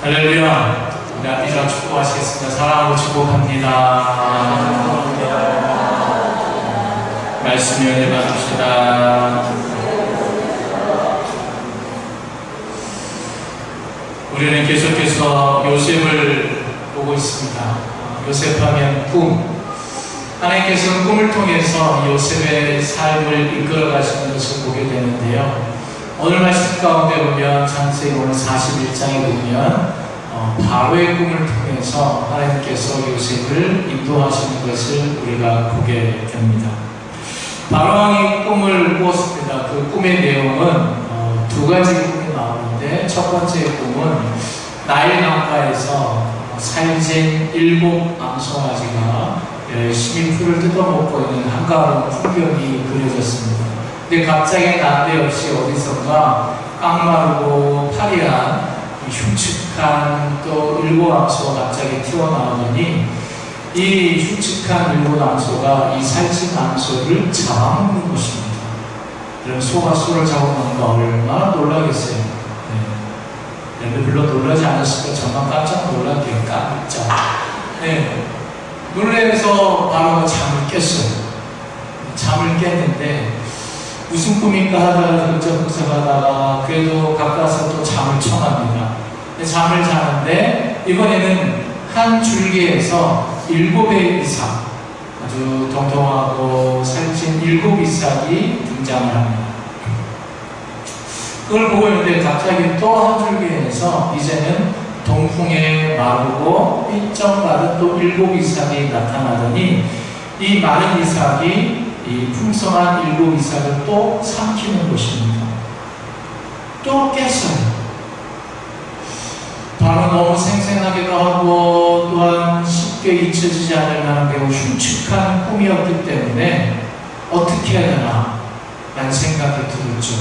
할렐루야. 우리 앞이랑 축복하시겠습니다. 사랑하고 축복합니다. 말씀 연애 받읍시다. 우리는 계속해서 요셉을 보고 있습니다. 요셉하면 꿈. 하나님께서는 꿈을 통해서 요셉의 삶을 이끌어 가시는 것을 보게 되는데요. 오늘 말씀 가운데 보면 창세기 오늘 41장에 보면 바로의 꿈을 통해서 하나님께서 요셉을 인도하시는 것을 우리가 보게 됩니다. 바로 왕이 꿈을 꾸었습니다. 그 꿈의 내용은 두 가지 꿈이 나오는데, 첫 번째 꿈은 나일 강가에서 살진 7 암송아지가 열심히 풀을 뜯어먹고 있는 한가로운 풍경이 그려졌습니다. 근데 갑자기 난데없이 어디선가 깡마르고 파리한 흉측한 또 7 암소가 갑자기 튀어나오더니 이 흉측한 7 암소가 이 살찐 암소를 잡아먹는 것입니다. 이런 소가 소를 잡아먹는 거 얼마나 놀라겠어요. 네. 별로 놀라지 않았을까? 정말 깜짝 놀랐대요. 깜짝. 네. 놀래서 바로 잠을 깼어요. 잠을 깼는데 무슨 꿈인가 하다가 흠적흠적하다가 그래도 가까워서 또 잠을 청합니다. 잠을 자는데 이번에는 한 줄기에서 7의 이삭, 아주 통통하고 살찐 7 이삭이 등장을 합니다. 그걸 보고 있는데 갑자기 또 한 줄기에서 이제는 동풍에 마르고 삐쩍 마른 또 7 이삭이 나타나더니 이 마른 이삭이 이 풍성한 7 이삭을 또 삼키는 것입니다. 또 깼어요. 바로 너무 생생하기도 하고 또한 쉽게 잊혀지지 않을 만한 매우 흉측한 꿈이었기 때문에 어떻게 해야 되나 라는 생각이 들었죠.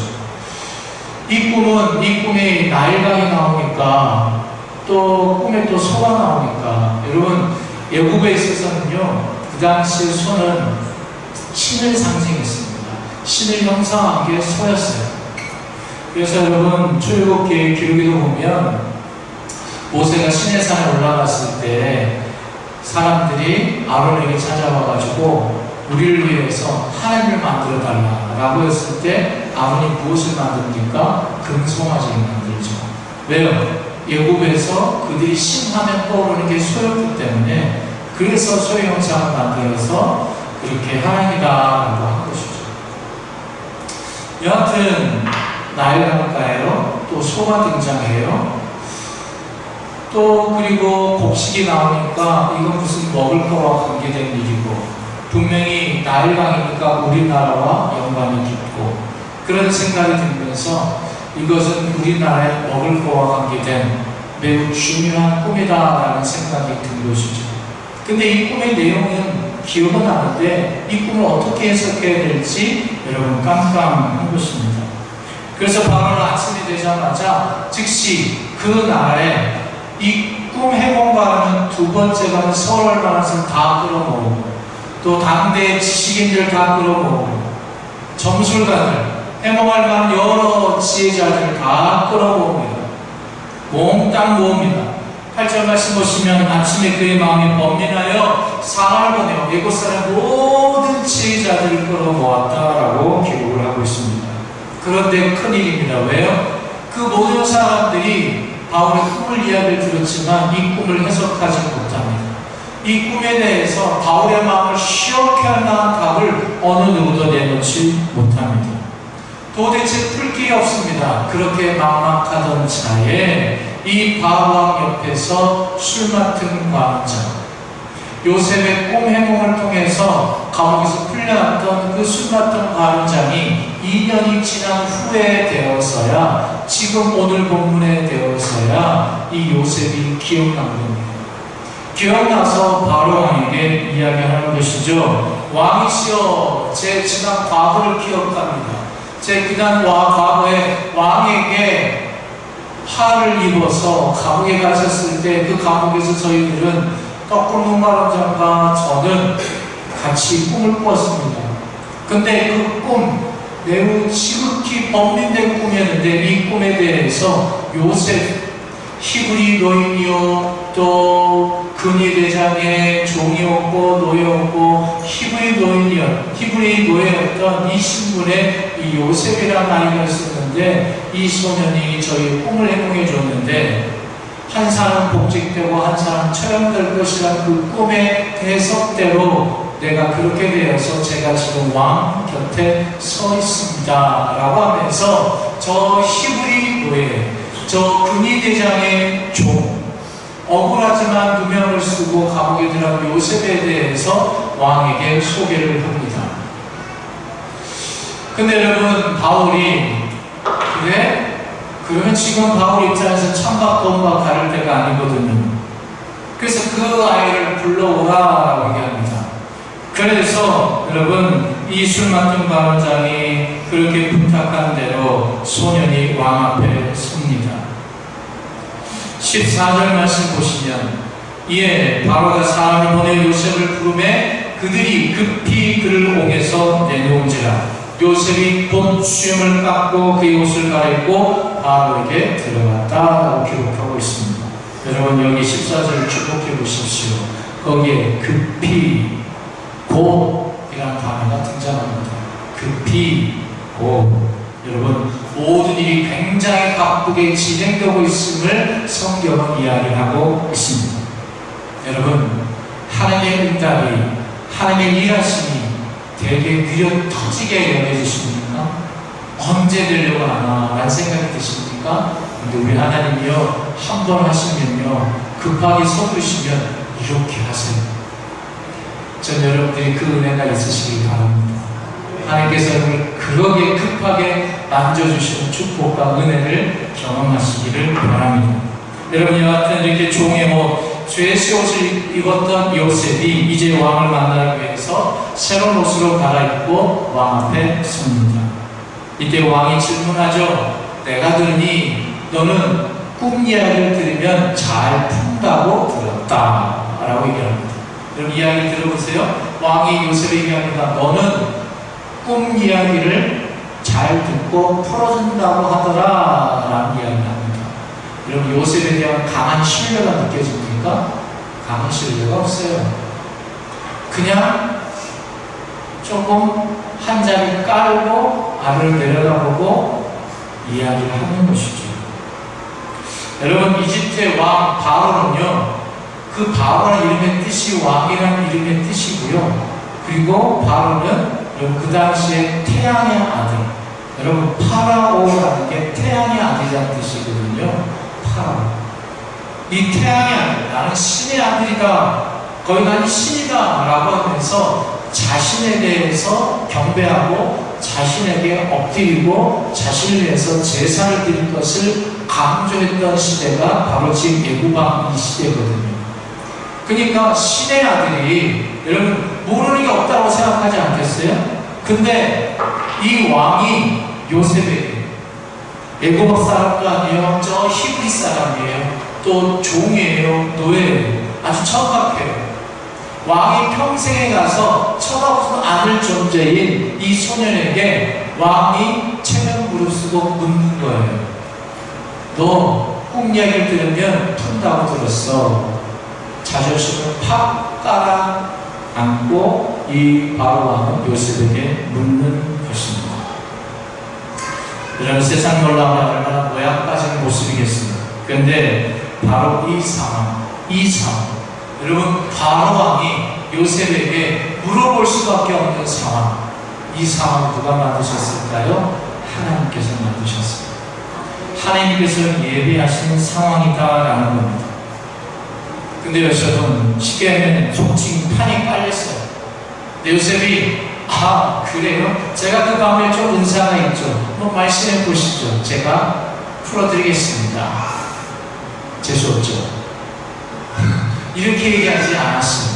이 꿈에 나일강이 나오니까 또 꿈에 또 소가 나오니까, 여러분 애굽에 있어서는요, 그 당시 소는 신을 상징했습니다. 신을 형상한 게 소였어요. 그래서 여러분 출애굽기 기록에도 보면 모세가 시내산에 올라갔을 때 사람들이 아론에게 찾아와가지고 우리를 위해서 하나님을 만들어 달라라고 했을 때 아론이 무엇을 만듭니까? 금송아지를 만들죠. 왜요? 애굽에서 그들이 신하면 떠오르는 게 소였기 때문에, 그래서 소의 형상을 만들어서 그렇게 하나님이다라고 한 것이죠. 여하튼 나일 강가에요, 또 소가 등장해요. 또 그리고 곡식이 나오니까 이건 무슨 먹을 거와 관계된 일이고, 분명히 나일강이니까 우리나라와 연관이 깊고, 그런 생각이 들면서 이것은 우리나라의 먹을 거와 관계된 매우 중요한 꿈이다라는 생각이 든 것이죠. 근데 이 꿈의 내용은 기억은 나는데 이 꿈을 어떻게 해석해야 될지 여러분 깜깜한 것입니다. 그래서 바로 아침이 되자마자 즉시 그 날에 이 꿈 해몽가는 두 번째가는 서울 만한을 다 끌어모으고, 또 당대의 지식인들 다 끌어모으고, 점술가들, 해몽할 만한 여러 지혜자들 다 끌어모읍니다. 몽땅 모읍니다. 8절 말씀 보시면 아침에 그의 마음이 번민하여 상을 보내어 애국 사람 모든 지혜자들을 끌어모았다라고 기록을 하고 있습니다. 그런데 큰일입니다. 왜요? 그 모든 사람들이 바울의 꿈을 이야기를 들었지만 이 꿈을 해석하지 못합니다. 이 꿈에 대해서 바울의 마음을 시원케 할 만한 답을 어느 누구도 내놓지 못합니다. 도대체 풀 길이 없습니다. 그렇게 막막하던 차에 이 바왕 옆에서 술 맡은 관자, 요셉의 꿈 해몽을 통해서 감옥에서 풀려났던 그 술 맡은 관장이 2년이 지난 후에 되어서야, 지금 오늘 본문에 되어서야 이 요셉이 기억난 겁니다. 기억나서 바로 왕에게 이야기하는 것이죠. 왕이시여, 제 지난 과거를 기억합니다. 제 지난 과거에 왕에게 화를 입어서 감옥에 가셨을 때 그 감옥에서 저희들은 떡국 마람장과 저는 같이 꿈을 꾸었습니다. 근데 그 꿈, 매우 지극히 범민된 꿈이었는데 이 꿈에 대해서 요셉 히브리 노인이요 또 근위대장의 종이었고 노예였고 히브리 노예였던 이 신분의 이 요셉이라는 아이가 있었는데 이 소년이 저희 꿈을 해몽해 줬는데 한 사람 복직되고 한 사람 처형될 것이라는 그 꿈의 해석대로 내가 그렇게 되어서 제가 지금 왕 곁에 서 있습니다 라고 하면서 저 히브리 노예, 저 근위대장의 종, 억울하지만 누명을 쓰고 감옥에 들어간 요셉에 대해서 왕에게 소개를 합니다. 근데 여러분, 바울이 그래? 그러면 지금 바울 입장에서 찬박도움과 가를 때가 아니거든요. 그래서 그 아이를 불러오라라고 얘기합니다. 그래서 여러분, 이 술 맡은 바울장이 그렇게 부탁한 대로 소년이 왕 앞에 섭니다. 14절 말씀 보시면 이에 바로가 사람을 보내 요셉을 부르매 그들이 급히 그를 옥에서 내놓은지라 요셉이 곧 수염을 깎고 그의 옷을 갈아입고 바로에게 들어갔다라고 기록하고 있습니다. 여러분 여기 14절을 주목해 보십시오. 거기에 급히 곧이라는 단어가 등장합니다. 급히 곧. 여러분 모든 일이 굉장히 바쁘게 진행되고 있음을 성경은 이야기하고 있습니다. 여러분 하나님의 응답이 하나님의 일하심이 되게 느려 터지게 여겨지십니까? 언제 되려고 하나 라는 생각이 드십니까? 근데 우리 하나님이요 한 번 하시면요 급하게 서두르시면 이렇게 하세요. 전 여러분들이 그 은혜가 있으시길 바랍니다. 하나님께서 그러게 급하게 만져주시는 축복과 은혜를 경험하시기를 바랍니다. 여러분 여하튼 이렇게 종의 옷, 죄의 옷을 입었던 요셉이 이제 왕을 만나기 위해서 새로운 옷으로 갈아입고 왕 앞에 섭니다. 이때 왕이 질문하죠. 내가 들으니 너는 꿈 이야기를 들으면 잘 푼다고 들었다 라고 얘기합니다. 여러분 이야기 들어보세요. 왕이 요셉에게 얘기합니다. 너는 꿈 이야기를 잘 듣고 풀어준다고 하더라 라는 이야기를 합니다. 여러분 요셉에 대한 강한 신뢰가 느껴집니까? 강한 신뢰가 없어요. 그냥 조금 한 자리 깔고 알을 내려다보고 이야기를 하는 것이죠. 여러분 이집트의 왕 바로는요 그 바로라는 이름의 뜻이 왕이라는 이름의 뜻이고요. 그리고 바로는 그 당시에 태양의 아들, 여러분 파라오라는 게 태양의 아들이라는 뜻이거든요. 파라오. 이 태양의 아들, 나는 신의 아들이다, 거의 난 신이다 라고 하면서 자신에 대해서 경배하고 자신에게 엎드리고 자신을 위해서 제사를 드릴 것을 강조했던 시대가 바로 지금 애굽왕 이 시대거든요. 그러니까 신의 아들이 여러분 모르는 게 없다고 생각하지 않겠어요? 근데 이 왕이 요셉에게 애굽 사람도 아니에요, 저 히브리 사람이에요, 또 종이에요, 노예예요, 아주 천박해요. 왕이 평생에 가서 쳐다보지도 않을 존재인 이 소년에게 왕이 체면 무릅쓰고 묻는 거예요. 너 꿈 이야기를 들으면 푼다고 들었어. 자존심을 팍 깔아 안고 이 바로 왕은 요셉에게 묻는 것입니다. 여러분 세상 놀라면 얼마나 모양 빠진 모습이겠습니까? 그런데 바로 이 상황 여러분 바로 왕이 요셉에게 물어볼 수밖에 없는 상황, 이 상황을 누가 만드셨을까요? 하나님께서 만드셨습니다. 하나님께서 예비하신 상황이다라는 겁니다. 근데 요셉은 쉽게 하면 속칭 판이 깔렸어요. 근데 요셉이 그래요? 제가 그 밤에 좀 은사가 있죠. 말씀해 보시죠. 제가 풀어드리겠습니다. 재수없죠? 이렇게 얘기하지 않았어요.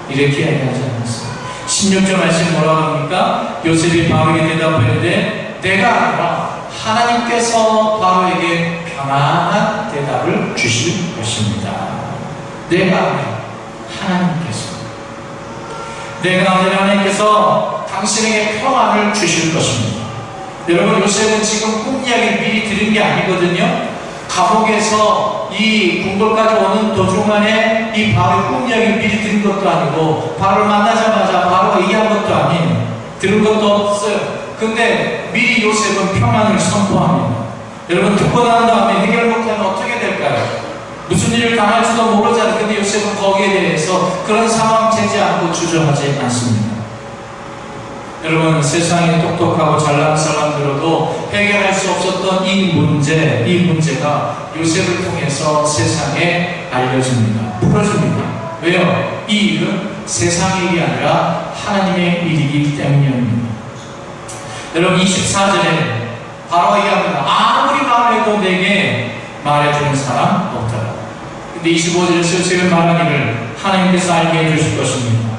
이렇게 얘기하지 않았어요. 16절 말씀 뭐라고 합니까? 요셉이 바로에게 대답하는데 내가 아니라 하나님께서 바로에게 편안한 대답을 주실 것입니다. 내가 아니라 하나님께서 당신에게 평안을 주실 것입니다. 여러분 요셉은 지금 꿈 이야기를 미리 들은 게 아니거든요. 감옥에서 이 궁궐까지 오는 도중 안에 이 바로의 꿈 이야기를 미리 들은 것도 아니고 바로를 만나자마자 바로가 얘기한 것도 아니에요. 들은 것도 없어요. 근데 미리 요셉은 평안을 선포합니다. 여러분, 듣고 난 다음에 해결 못하면 어떻게 될까요? 무슨 일을 당할지도 모르잖아요. 근데 요셉은 거기에 대해서 그런 상황 재지 않고 주저하지 않습니다. 여러분, 세상에 똑똑하고 잘난 사람들어도 해결할 수 없었던 이 문제가 요셉을 통해서 세상에 알려집니다. 풀어집니다. 왜요? 이 일은 세상의 일이 아니라 하나님의 일이기 때문입니다. 여러분, 24절에 바로 얘기합니다. 아무리 말해도 내게 말해주는 사람 없더라. 근데 25절에서 요셉의 말하기를 하나님께서 알게 해주실 것입니다.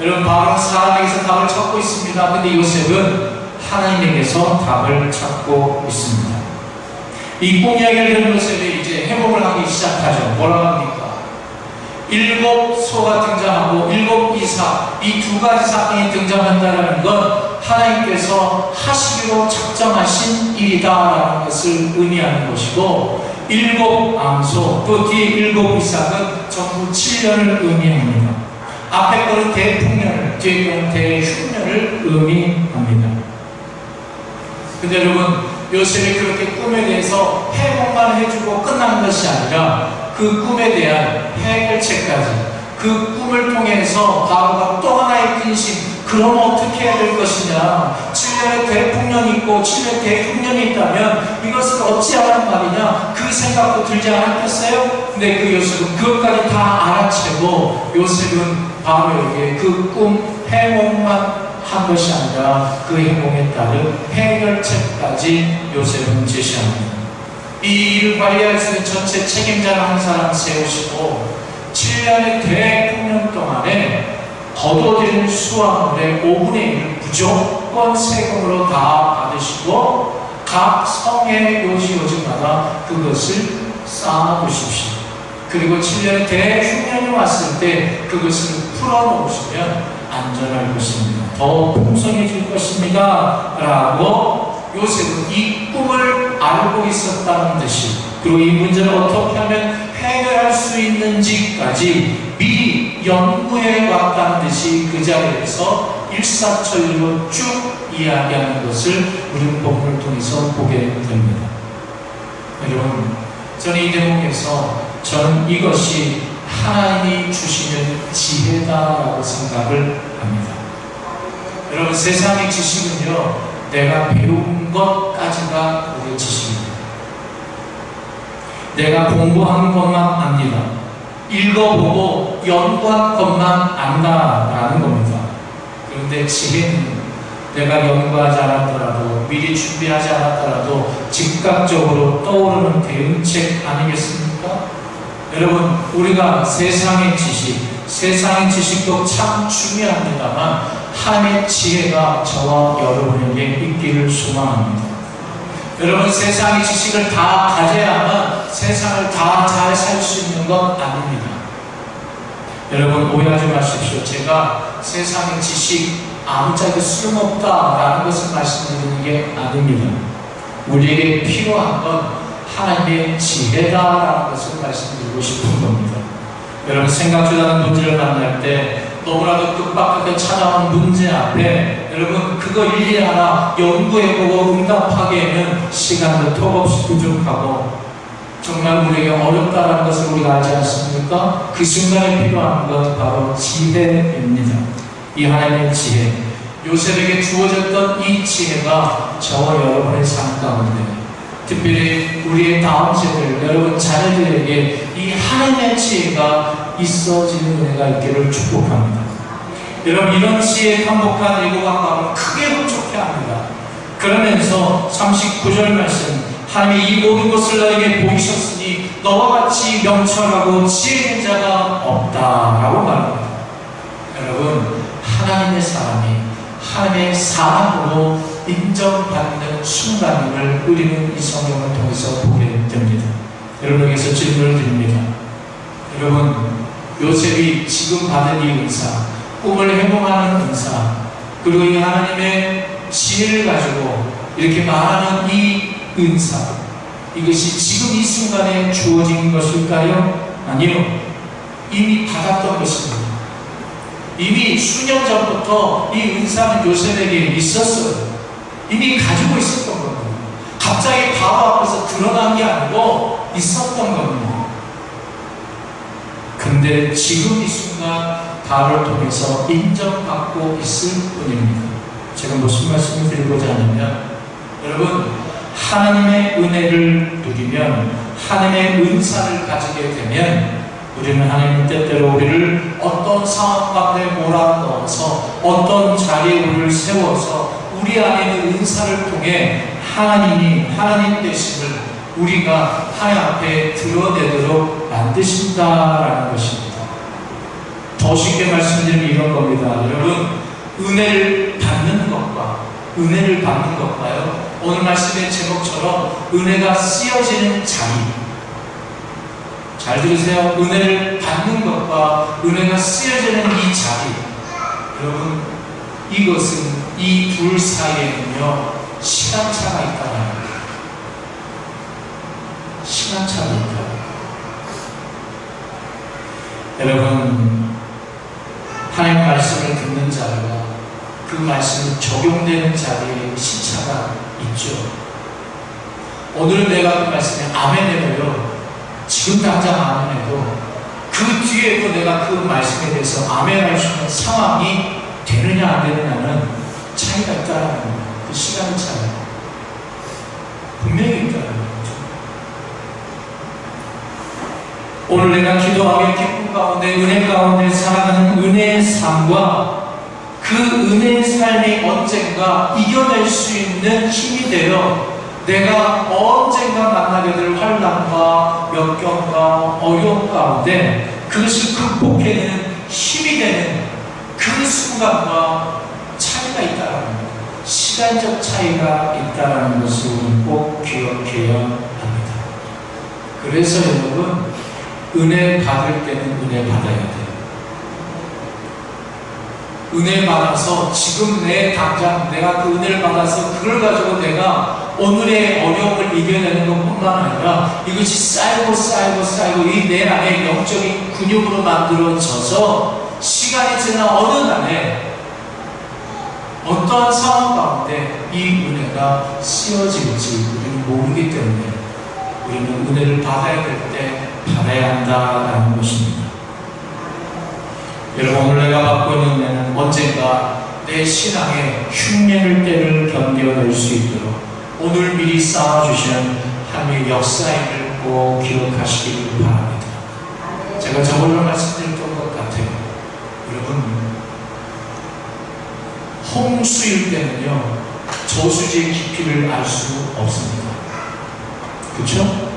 여러분, 바로는 사람에게서 답을 찾고 있습니다. 근데 요셉은 하나님에게서 답을 찾고 있습니다. 이 꿈 이야기를 들은 요셉이 이제 회복을 하기 시작하죠. 뭐라고 합니까? 7소가 등장하고 7이삭, 이 두 가지 사건이 등장한다는 건 하나님께서 하시기로 작정하신 일이다라는 것을 의미하는 것이고, 7암소, 또 뒤에 7이삭은 전부 7년을 의미합니다. 앞에 거는 대풍년을, 뒤에 거는 대흉년을 의미합니다. 근데 여러분, 요셉이 그렇게 꿈에 대해서 해몽만 해주고 끝난 것이 아니라 그 꿈에 대한 해결책까지, 그 꿈을 통해서 바로가 또 하나의 근심, 그럼 어떻게 해야 될 것이냐, 7년의 대풍년이 있고 7년의 대흉년이 있다면 이것을 어찌하란 말이냐, 그 생각도 들지 않았겠어요? 근데 그 요셉은 그것까지 다 알아채고, 요셉은 바로에게 그 꿈 해몽만 한 것이 아니라 그 해몽에 따른 해결책까지 요셉은 제시합니다. 이 일을 관리할 수 있는 전체 책임자를 한 사람 세우시고, 7년의 대풍년 동안에 거둬들인 수확물의 5분의 1을 무조건 세금으로 다 받으시고, 각 성의 요지마다 그것을 쌓아두십시오. 그리고 7년의 대흉년이 왔을 때 그것을 풀어놓으시면 안전할 것입니다. 더 풍성해질 것입니다. 라고 요셉은 이 꿈을 알고 있었다는 듯이, 그리고 이 문제를 어떻게 하면 해결할 수 있는지까지 미리 연구해 왔다는 듯이 그 자리에서 일사천리로 쭉 이야기하는 것을 우리는 본문을 통해서 보게 됩니다. 여러분, 저는 이 대목에서 저는 이것이 하나님이 주시는 지혜다라고 생각을 합니다. 여러분, 세상의 지식은요, 내가 배운 것까지가 우리의 지식입니다. 내가 공부한 것만 압니다. 읽어보고 연구한 것만 안다라는 겁니다. 그런데 지혜는 내가 연구하지 않았더라도, 미리 준비하지 않았더라도 즉각적으로 떠오르는 대응책 아니겠습니까? 여러분, 우리가 세상의 지식도 참 중요합니다만 하나님의 지혜가 저와 여러분에게 있기를 소망합니다. 여러분, 세상의 지식을 다 가져야만 세상을 다 잘 살 수 있는 건 아닙니다. 여러분, 오해하지 마십시오. 제가 세상의 지식 아무짝에 쓸모없다라는 것을 말씀드리는 게 아닙니다. 우리에게 필요한 건 하나님의 지혜다라는 것을 말씀드리고 싶은 겁니다. 여러분, 생각지도 문제를 만날 때 너무나도 뜻밖하게 찾아온 문제 앞에 여러분, 그거 일일이 하나 연구해보고 응답하기에는 시간도 턱없이 부족하고 정말 우리에게 어렵다는 것을 우리가 알지 않습니까? 그 순간에 필요한 것 바로 지혜입니다. 이 하나님의 지혜, 요셉에게 주어졌던 이 지혜가 저와 여러분의 삶 가운데, 특별히 우리의 다음 세대들, 여러분 자녀들에게 이 하나님의 지혜가 있어지는 은혜가 있기를 축복합니다. 여러분, 이런 지혜에 한복한 예고가 가면 크게 흡족해 합니다. 그러면서 39절 말씀, 하나님이 이 모든 것을 너에게 보이셨으니 너와 같이 명철하고 지혜 있는 자가 없다라고 말합니다. 여러분, 하나님의 사람이 하나님의 사람으로 인정받는 순간임을 우리는 이 성경을 통해서 보게 됩니다. 여러분에게서 질문을 드립니다. 여러분, 요셉이 지금 받은 이 은사, 꿈을 해몽하는 은사, 그리고 이 하나님의 지혜를 가지고 이렇게 말하는 이 은사, 이것이 지금 이 순간에 주어진 것일까요? 아니요. 이미 받았던 것입니다. 이미 수년 전부터 이 은사는 요셉에게 있었어요. 이미 가지고 있었던 겁니다. 갑자기 바로 앞에서 드러난 게 아니고 있었던 겁니다. 근데 지금 이 순간 바울을 통해서 인정받고 있을 뿐입니다. 제가 무슨 말씀을 드리고자 하냐면, 여러분, 하나님의 은혜를 누리면, 하나님의 은사를 가지게 되면, 우리는 하나님 뜻대로 우리를 어떤 상황 가운데 몰아넣어서 어떤 자리에 우리를 세워서 우리 안에 있는 은사를 통해 하나님이 하나님 되심을 우리가 하나님 앞에 드러내도록 만드신다라는 것입니다. 더 쉽게 말씀드리면 이런 겁니다. 여러분, 은혜를 받는 것과 은혜를 받는 것과요, 오늘 말씀의 제목처럼 은혜가 쓰여지는 자리, 잘 들으세요. 은혜를 받는 것과 은혜가 쓰여지는 이 자리, 여러분, 이것은 이 둘 사이에는요 시간차가 있다는 거예요. 시간차가 있다. 여러분, 하나님 말씀을 듣는 자가 그 말씀이 적용되는 자리에 시차가 있죠. 오늘 내가 그 말씀에 아멘해요. 지금 당장 아멘해도 그 뒤에도 내가 그 말씀에 대해서 아멘할 수 있는 상황이 되느냐 안 되느냐는 차이가 있다는 겁니다. 그 시간 차이 분명히 있다는 거죠. 오늘 내가 기도하며 기쁨 가운데 은혜 가운데 살아가는 은혜의 삶과 그 은혜의 삶이 언젠가 이겨낼 수 있는 힘이 되어 내가 언젠가 만나게 될 환난과 역경과 어려움 가운데 그것을 극복해내는 힘이 되는 그 순간과 차이가 있다는 겁니다. 시간적 차이가 있다는 것을 꼭 기억해야 합니다. 그래서 여러분, 은혜 받을 때는 은혜 받아야 돼요. 은혜 받아서 지금 당장 내가 그 은혜를 받아서 그걸 가지고 내가 오늘의 어려움을 이겨내는 것뿐만 아니라 이것이 쌓이고 이 내 안에 영적인 근육으로 만들어져서 시간이 지나 어느 날에 어떠한 상황 가운데 이 은혜가 쓰여질지 우리는 모르기 때문에 우리는 은혜를 받아야 될 때 받아야 한다는 것입니다. 여러분, 오늘 내가 받고 있는 은혜는 언젠가 내 신앙의 흉년을 때를 견뎌낼 수 있도록 오늘 미리 쌓아주시는 하나님의 역사임을 꼭 기억하시길 바랍니다. 제가 저번에 말씀드렸던 것 같아요. 여러분, 홍수일 때는요 저수지의 깊이를 알 수 없습니다. 그렇죠?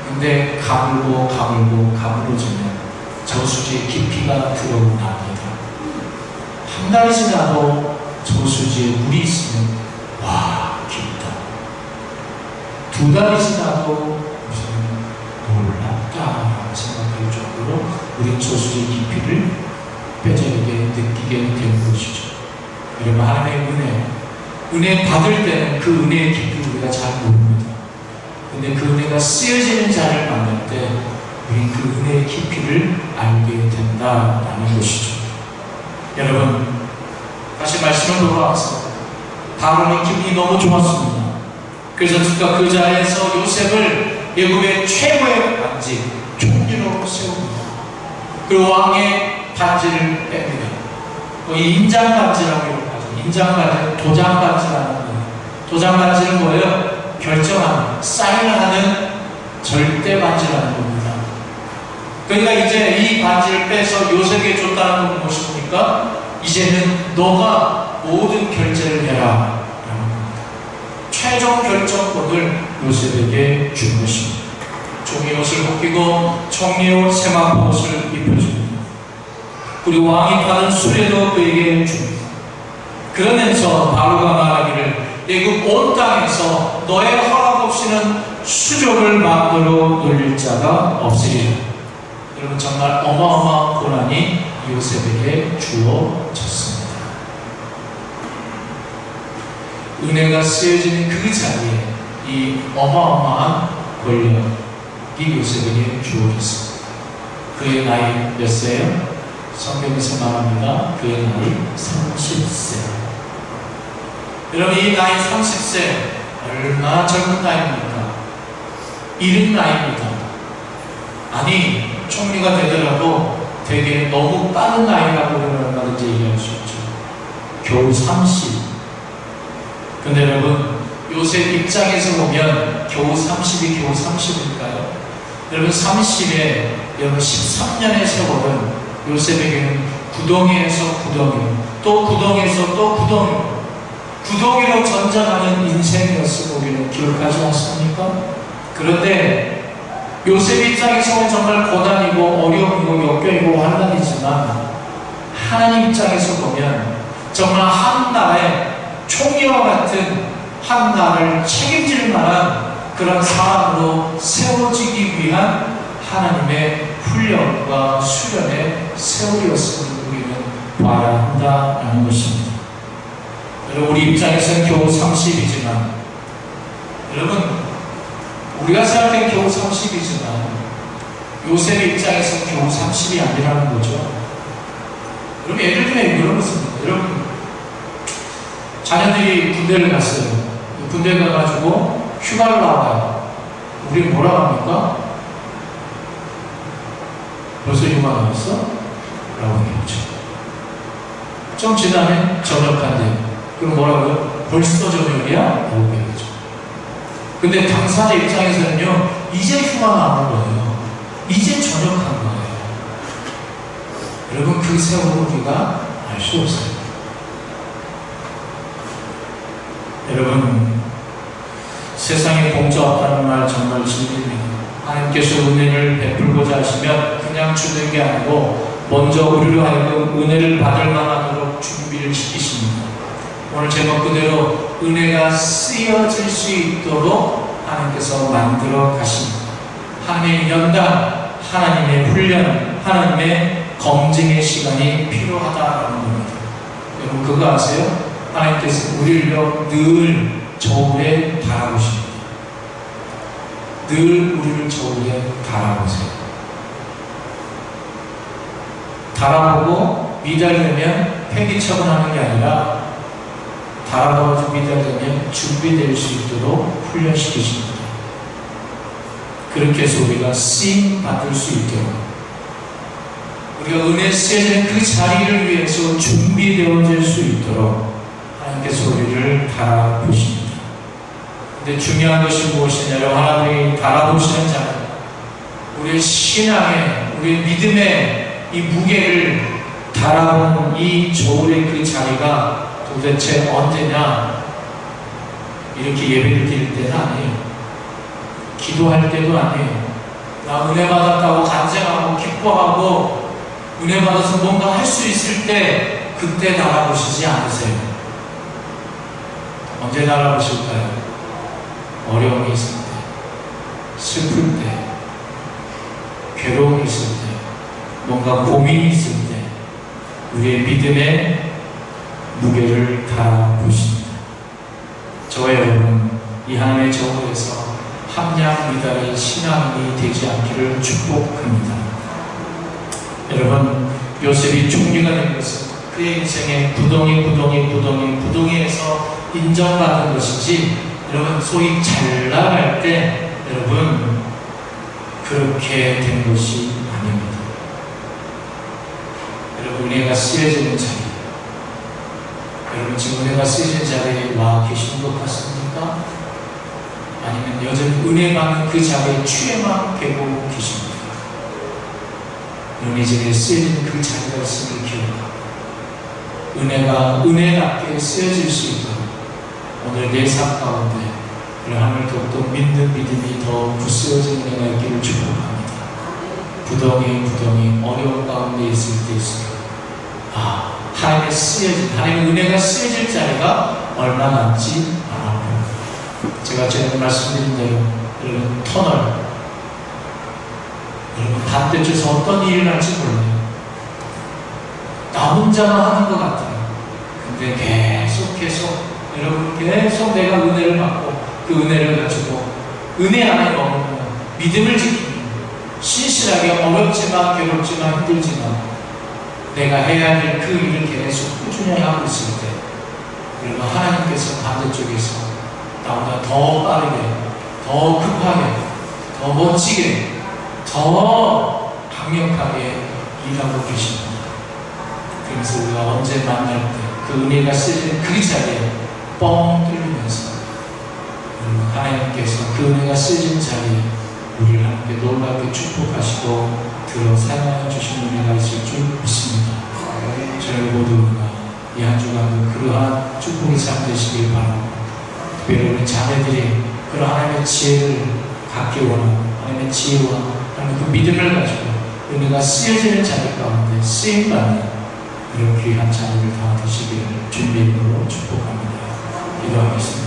근데 가물어지면 저수지의 깊이가 드러납니다. 한 달이 지나도 저수지에 물이 있으면 와, 깊다. 두 달이 지나도 놀랍다라고 생각할 정도로 우리 저수지의 깊이를 뼈저리게 느끼게 되는 것이죠. 여러분, 하나님의 은혜 받을 때는 그 은혜의 깊이를 우리가 잘 모릅니다. 근데 그 은혜가 쓰여지는 자를 만날 때 우리 그 은혜의 깊이를 알게 된다라는 것이죠. 여러분, 다시 말씀을 돌아와서 바로는 기분이 너무 좋았습니다. 그래서 그가 그 자리에서 요셉을 애굽의 최고의 반지 총리로 세웁니다. 그리고 왕의 반지를 뺍니다. 이 인장 반지라고 하죠. 인장 반지, 도장 반지라는 거예요. 도장 반지는 뭐예요? 결정하는, 사인하는 절대 반지라는 겁니다. 그러니까 이제 이 반지를 빼서 요셉에게 줬다는 건 무엇입니까? 이제는 너가 모든 결제를 해라. 최종 결정권을 요셉에게 준 것입니다. 종이 옷을 벗기고 청리옷 세마포 옷을 입혀줍니다. 그리고 왕이 파는 수레도 그에게 줍니다. 그러면서 바로가 말하기를 애굽 온 땅에서 너의 허락 없이는 수족을 마음대로 놀릴 자가 없으리라. 여러분, 정말 어마어마한 고난이 요셉에게 주어졌습니다. 은혜가 쓰여지는 그 자리에 이 어마어마한 권력이 요셉에게 주어졌습니다. 그의 나이 몇 세예요? 성경에서 말합니다. 그의 나이 30세. 여러분, 이 나이 30세 얼마나 젊은 나이입니까? 이른 나이입니다. 아니, 총리가 되더라도 되게 너무 빠른 나이라고 얼마든지 얘기할 수 있죠. 겨우 30. 근데 여러분, 요셉 입장에서 보면 겨우 30이 겨우 30일까요? 여러분, 30에 여러분 13년의 세월은 요셉에게는 구덩이에서 구덩이, 또 구덩이에서 또 구덩이, 구덩이로 전전하는 인생이었음을 우리는 기억하지 않습니까? 그런데 요셉 입장에서는 정말 고난이고 어려움이고 역경이고 환난이지만 하나님 입장에서 보면 정말 한 나라의 총리와 같은 한 나라를 책임질 만한 그런 사람으로 세워지기 위한 하나님의 훈련과 수련의 세월이었음을 우리는 봐야 한다는 것입니다. 여러분, 우리 입장에서는 겨우 30이지만 여러분, 우리가 생각하는 겨우 30이지만 요셉의 입장에서는 겨우 30이 아니라는 거죠. 여러분, 예를 들면 이런 것입니다. 여러분, 자녀들이 군대를 갔어요. 군대 가가지고 휴가를 나와요. 우리 뭐라고 합니까? 벌써 휴가 나왔어? 라고 얘기했죠. 좀 지나면 저녁한대. 그럼 뭐라고요? 벌써 저녁이야? 라고 얘기했죠. 근데 당사자 입장에서는요, 이제 휴가 나온 거예요. 이제 저녁한 거예요. 여러분, 그 세월을 우리가 알 수 없어요. 여러분, 세상에 공짜 없다는 말 정말 진리입니다. 하나님께서 은혜를 베풀고자 하시면 그냥 주는 게 아니고 먼저 우리로 하여금 은혜를 받을 만하도록 준비를 시키십니다. 오늘 제목 그대로 은혜가 쓰여질 수 있도록 하나님께서 만들어 가십니다. 하나님의 연단, 하나님의 훈련, 하나님의 검증의 시간이 필요하다라는 겁니다. 여러분, 그거 아세요? 하나님께서 우리를 늘 저울에 달아보십니다. 늘 우리를 저울에 달아보세요. 달아보고 미달되면 폐기처분하는 게 아니라 달아보고 미달되면 준비될 수 있도록 훈련시키십니다. 그렇게 해서 우리가 쓰임 받을 수 있도록, 우리가 은혜 쓰여진 그 자리를 위해서 준비되어질 수 있도록 하나님께서 우리를 달아보십니다. 근데 중요한 것이 무엇이냐면 하나님이 달아보시는 자는 우리의 신앙의, 우리의 믿음의 이 무게를 달아보는 이 저울의 그 자리가 도대체 언제냐? 이렇게 예배를 드릴 때는 아니에요. 기도할 때도 아니에요. 나 은혜 받았다고 간증하고 기뻐하고 은혜 받아서 뭔가 할 수 있을 때 그때 달아보시지 않으세요. 언제 달아보실까요? 어려움이 있을 때, 슬플 때, 괴로움이 있을 때, 뭔가 고민이 있을 때 우리의 믿음의 무게를 달아보십니다. 저와 여러분, 이 하나님의 저울에서 함량 미달의 신앙이 되지 않기를 축복합니다. 여러분, 요셉이 총리가 된 것은 그의 인생의 부동에서 인정받은 것이지, 여러분, 소위 잘 나갈 때 여러분 그렇게 된 것이 아닙니다. 여러분, 은혜가 쓰여지는 자리, 여러분 지금 은혜가 쓰여진 자리에 와 계신 것 같습니까? 아니면 여전히 은혜 받는 그 자리에 취해만 되고 계십니까? 은혜에 쓰여진 그 자리가 있음을 기억하고 은혜가 은혜답게 쓰여질 수 있도록 오늘 내 삶 가운데 하나님을 더욱더 믿는 믿음이 더 굳세어진 은혜가 있기를 축복합니다. 부덩이 어려운 가운데 있을 때일수록 하나님의 쓰여진, 하나님의 은혜가 쓰여질 자리가 얼마 남지 않았고, 제가 전에 말씀드린 대로 여러분 터널, 여러분 반대쪽에서 어떤 일이 날지 몰라요. 나 혼자만 하는 것 같아요. 근데 계속 여러분 계속 내가 은혜를 받고 그 은혜를 가지고 은혜 안에 머물면 믿음을 지키는 신실하게 어렵지만 괴롭지만 힘들지만 내가 해야 될 그 일을 계속 꾸준히 하고 있을 때 그리고 하나님께서 반대쪽에서 나보다 더 빠르게, 더 급하게, 더 멋지게, 더 강력하게 일하고 계십니다. 그래서 우리가 언제 만날 때 그 은혜가 쓰여진 그 자리에 뻥 뚫리면서 하나님께서 그 은혜가 쓰여진 자리에 우리를 함께 놀랍게 축복하시고 들어 사용하여 주신 은혜가 있을 줄 믿습니다. 저희 모두가 이 한 주간도 그러한 축복의 삶 되시길 바라고, 특별히 우리 자매들이 그런 하나님의 지혜를 갖기 원하고 하나님의 지혜와 하나님의 그 믿음을 가지고 은혜가 쓰여지는 자리 가운데 쓰임받는 이런 귀한 자녀를 다 되시기를 주님의 이름으로 축복합니다. 기도하겠습니다.